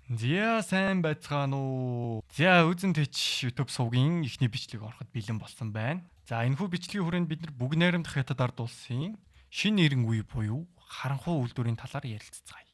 Зя сайн байцгаана уу. За үзэн тэч YouTube сувгийн ихний бичлэг ороход бэлэн болсон байна. За энэхүү бичлэгийн хүрээнд бид нар бүгд найрамдах хятад ард улсын шинэ нэрэн үе буюу харанхуй үйлдвэрийн талаар ярилцгаая.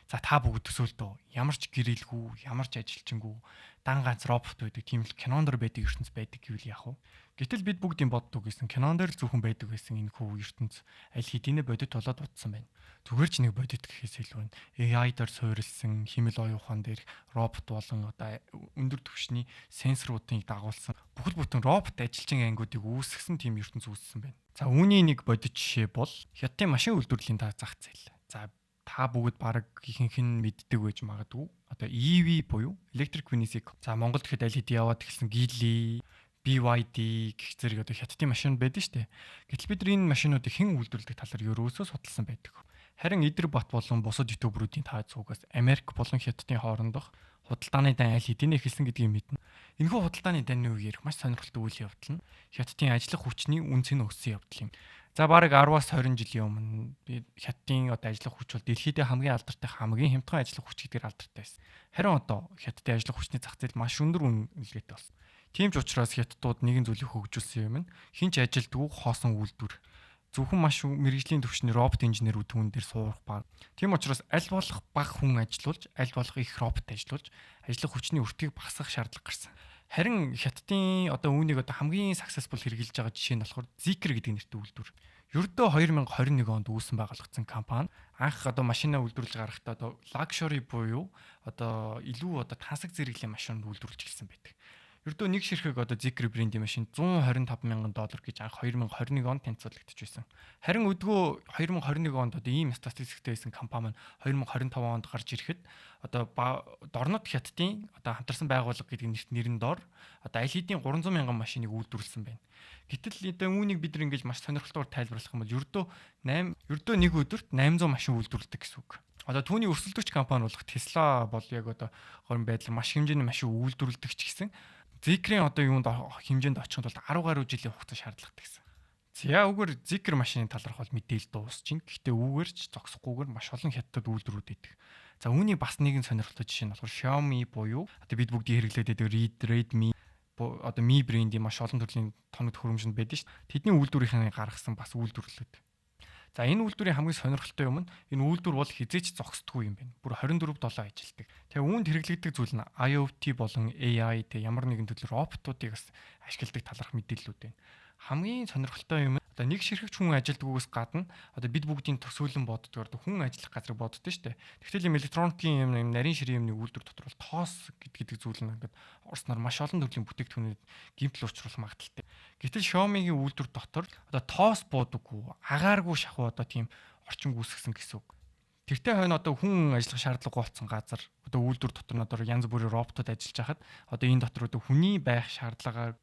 За та бүгд төсөөлтөө ямар ч гэрэлгүй, ямар ч ажилчингүй дан ганц робот байдаг тийм л кинон дор байдаг ертөнц байдаг гэвэл яах вэ? Гэтэл бид бүгдийн боддог гэсэн кинон дор л зөвхөн байдаг гэсэн энэ хүү ертөнц аль хэдийнэ бодит болоод утсан байна. Зүгээр ч нэг бодит гэхээс илүү AI дээр суурилсан химэл оюухан дээр робот болон одоо өндөр түвшний сенсоруудыг дагуулсан бүхэл бүтэн робот ажилчин ангиудыг үүсгэсэн тийм ертөнц үүссэн байна. За үүний нэг бодит жишээ бол Хятадын машин үйлдвэрлэлийн зах зээл. За та бүгд баг ихэнх нь мэддэг байж магадгүй. Одоо EV буюу Electric Vehicle. За Монголд ихэд аль хэдийн яваад эхэлсэн Geely, BYD гэх зэрэг одоо хятадын машинууд байдаг шүү дээ. Гэтэл бид нар энэ машинуудыг хэн үйлдвэрлэдэг талаар ерөөсөө судалсан байдаг. Харин Идэр Бат болон бусад ютуберуудын таа зуугаас Америк болон Хятадын хоорондох худалдааны дан аль хэдийн эхэлсэн гэдгийг мэднэ. Энэхүү худалдааны даны үеэр маш сонирхолтой үйл явдал нь Хятадын ажиллах хүчний үнц нь өссөн явдал юм. За бараг 10-аас 20 жилийн өмнө би Хятадын одоо ажиллах хүч бол дэлхийдээ хамгийн алдартай хамгийн хямдхан ажиллах хүч гэдгээр алдартай байсан. Харин одоо Хятадын ажиллах хүчний зах зээл маш өндөр үнэлгээтэй болсон. Тийм ч учраас хятадууд нэгэн зүйлийг хөгжүүлсэн юм нь хинч ажилдгүй хоосон үйлдвэр. Зөвхөн маш мэрэгжлийн түвшний робот инженерүүд түүн дээр суух баг. Тийм учраас аль болох бага хүн ажилуулж, аль болох их робот ажилуулж ажиллах хүчний өртгийг багасгах шаардлага гарсан. Харин хятадын одоо үүнийг одоо хамгийн successful хэрэгжилж байгаа жишээ нь болохоор Zeekr гэдэг нэртэй үйлдвэр. Ердөө 2021 онд үүсэн байгуулагдсан компани анх одоо машинаа үйлдвэрлэж гарахдаа одоо luxury буюу одоо илүү одоо тансаг зэрэглэлийн машинууд үйлдвэрлэж эхэлсэн байдаг. Ердөө нэг ширхэг одоо Zeekr брендийн машин $125,000 гэж анх 2021 онд танилцуулагдаж байсан. Харин өдгөө 2021 онд одоо ийм статистиктэй байсан компани маань 2025 онд гарч ирэхэд одоо дорнод хятадын одоо хамтарсан байгууллага гэдэг нэрийн дор одоо аль хэдийн 300,000 машиныг үйлдвэрлэсэн байна. Гэтэл одоо үүнийг бид нар ингэж маш сонирхолтойгоор тайлбарлах юм бол ердөө нэг өдөрт 800 машин үйлдвэрлэдэг гэсэн үг. Одоо түүний өрсөлдөгч компани болох Tesla бол яг одоо горн байдлаар маш хэмжээний машин үйлдвэрлэдэг ч гэсэн Zeekr-ийн одоо юунд хэмжээнд очиход бол 10 гаруй жилийн хугацаа шаардлагатай гэсэн. За үгээр Zeekr машины талаарх бол мэдээлэл дуусчихин. Гэхдээ үүгээр ч зогсохгүйгээр маш олон хятадд үйлдвэрүүд байдаг. За үүний бас нэгэн сонирхолтой жишээ нь болохоор Xiaomi буюу одоо бид бүгдийн хэрэглээд байдаг Redmi одоо Mi брендийн маш олон төрлийн тоног төхөөрөмжөнд байдаг шүү дээ. Тэдний үйлдвэрийн гаргасан бас үйлдвэрлэлүүд. За энэ үйлдвэрийн хамгийн сонирхолтой юм нь энэ үйлдвэр бол хизээч зогсдгүй юм байна. Бүр 24/7 ажилладаг. Тэгээ үүнд хэрэглэгдэх зүйл нь IoT болон AI тэг ямар нэгэн төрлийн роботуудыг бас ашигладаг талаарх мэдээллүүд байна. Хамгийн сонирхолтой юм одоо нэг ширхэгч хүн ажилдгүйгээс гадна одоо бид бүгдийн төсөөлөн боддгоор хүн ажиллах газрыг боддоо шүү дээ. Тэгвэл юм электроникийн юм нарийн ширийн юмны үйлдвэр дотор бол тоос гэдэг зүйл нь ингээд орсноор маш олон төрлийн бүтээгдэхүүнүүд гэмтэл учруулах магадaltaй. Гэтэл Xiaomi-гийн үйлдвэр дотор одоо тоос буудаггүй, агааргүй шахуу одоо тийм орчин гүйсгэсэн гэсэн үг. Тэртэй хойно одоо хүн ажиллах шаардлагагүй болсон газар одоо үйлдвэр дотор одоо янз бүрийн роботууд ажиллаж хахад одоо энэ дотор одоо хүний байх шаардлагаар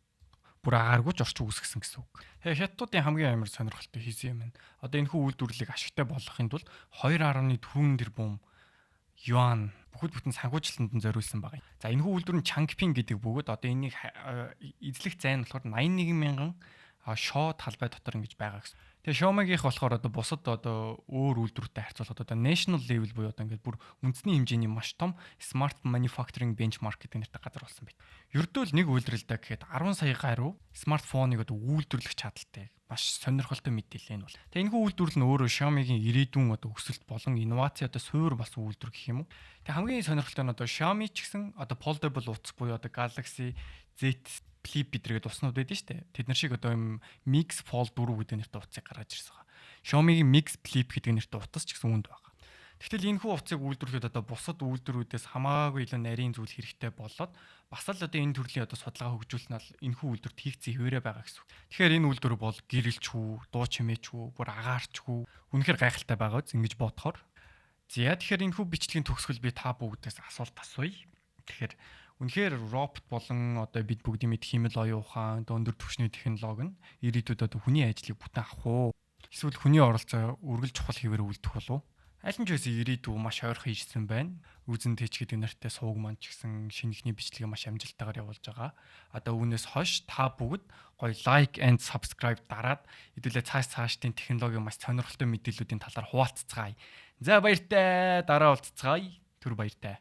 бүр агааргүй ч орчин үүсгэсэн гэсэн үг. Хятадуудын хамгийн амар сонирхолтой хийсэн юм байна. Одоо энэ хүү үйлдвэрлэлийг ашигтай болгохын тулд 2.4 тэрбум юан бүхэл бүтэн санхүүжилтанд зориулсан байгаа юм. За энэ хүү үйлдвэр нь Changping гэдэг бөгөөд одоо энийг эзлэх зай нь болохоор 81,000 шоо талбай дотор ингэж байгаа гэсэн. Тэгээ Xiaomi-гийнх болохоор одоо бусад одоо өөр үйлдвэртэй харьцуулахад одоо national level буюу одоо ингээд бүр үндэсний хэмжээний маш том smart manufacturing benchmark гэдэг нэртэй газар болсон байт. Ердөө л нэг үйлрэлдэ гэхэд 10 сая гаруй смартфоныг одоо үйлдвэрлэх чадaltaй маш сонирхолтой мэдээлэл нь бол. Тэгээ энэхүү үйлдвэрлэл нь өөрөө Xiaomi-гийн ирээдүйн одоо өсөлт болон инновац одоо суур болсон үйлдвэр гэх юм уу. Тэгээ хамгийн сонирхолтой нь одоо Xiaomi ч гэсэн одоо foldable утас буюу одоо Galaxy Z Flip бидрэгэд уснууд байдэн штэ. Тэд нар шиг одоо юм Mix Fold 4 гэдэг нэртэй утсыг гаргаж ирсэн байгаа. Xiaomi-гийн Mix Flip гэдэг нэртэй утас ч гэсэн үүнд байгаа. Тэгтэл энэ хүү утсыг үйлдвэрлэхэд одоо бусад үйлдвэрүүдээс хамаагүй илүү нарийн зүйл хэрэгтэй болоод бас л одоо энэ төрлийн одоо судалгаа хөгжүүлнэл энэ хүү үйлдвэрт хийгцэн хിവэрэ байгаа гэсэн үг. Тэгэхээр энэ үйлдвэр бол гэрэлчгүй, дуу чимээчгүй, бүр агаарчгүй, үнэхээр гайхалтай байгаа үз ингэж бодохоор. За тэгэхээр энэ хүү бичлэгийн төгсгөл би та бүгдээс асуулт асууя. Тэгэхээр үнэхээр робот болон одоо бид бүгдийн мэд химэл оюухан өндөр түвшний технологи нь ирээдүйд одоо хүний ажлыг бүтэн авах уу? Эсвэл хүний оролцоо үргэлж чухал хэвээр үлдэх болов уу? Аль нь ч байсан ирээдүй маш ойрхон хийжсэн байна. Үзэн тэч гэдэг нэртэй сууг маань ч гэсэн шинэхний бичлэгээ маш амжилттайгаар явуулж байгаа. Одоо үүнээс хойш та бүгд гоё like and subscribe дараад хэдүүлээ цаашдын технологийн маш сонирхолтой мэдээллүүдийн талаар хуваалцгаая. За баяртай дараа уулзцгаая. Түр баяртай.